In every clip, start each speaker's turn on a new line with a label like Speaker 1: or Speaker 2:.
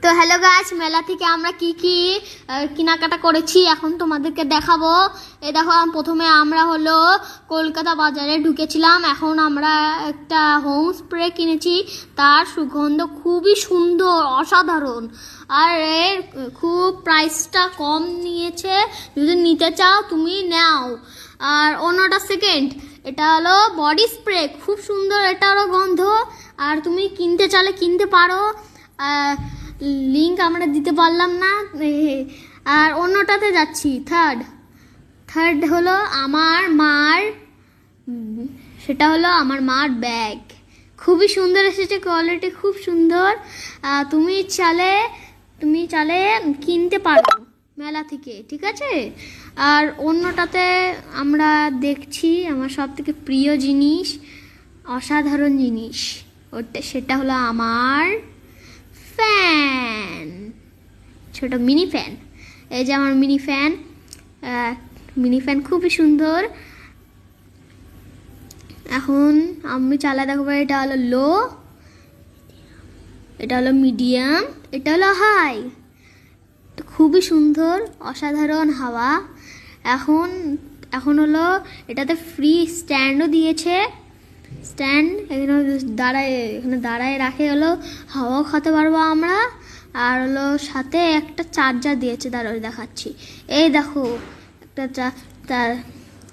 Speaker 1: তো hello guys, মেলা থেকে আমরা কি কি কেনাকাটা করেছি এখন তোমাদেরকে দেখাবো। এই দেখো, প্রথমে আমরা হলো কলকাতা বাজারে ঢুকেছিলাম। এখন আমরা একটা হোম স্প্রে কিনেছি, তার সুগন্ধ খুবই সুন্দর, অসাধারণ। আর এর খুব প্রাইসটা কম নিয়েছে, যদি নিতে চাও তুমি নাও। আর অন্যটা সেকেন্ড, এটা হলো বডি স্প্রে, খুব সুন্দর এটারও গন্ধ। আর তুমি কিনতে চাইলে কিনতে পারো, লিঙ্ক আমরা দিতে পারলাম না। আর অন্যটাতে যাচ্ছি, থার্ড হলো আমার মার, সেটা হলো আমার মার ব্যাগ, খুবই সুন্দর এসেছে, কোয়ালিটি খুব সুন্দর। তুমি চালে কিনতে পারো মেলা থেকে, ঠিক আছে। আর অন্যটাতে আমরা দেখছি আমার সব থেকে প্রিয় জিনিস, অসাধারণ জিনিস, সেটা হলো আমার ফ্যান, ছোট মিনি ফ্যান। এই যে আমার মিনি ফ্যান খুবই সুন্দর। এখন আমি চালা দেখবো, এটা হলো লো, এটা হলো মিডিয়াম, এটা হলো হাই। খুবই সুন্দর, অসাধারণ হাওয়া। এখন হলো এটাতে ফ্রি স্ট্যান্ডও দিয়েছে, স্ট্যান্ড এখানে দাঁড়ায় রাখে, হলো হাওয়া খেতে পারবো আমরা। আর হলো সাথে একটা চার্জার দিয়েছে, দাঁড়ায় দেখাচ্ছি। এই দেখো, একটা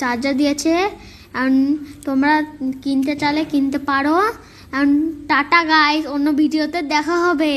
Speaker 1: চার্জার দিয়েছে। তোমরা কিনতে চাইলে কিনতে পারো। টাটা গাইস, অন্য ভিডিওতে দেখা হবে।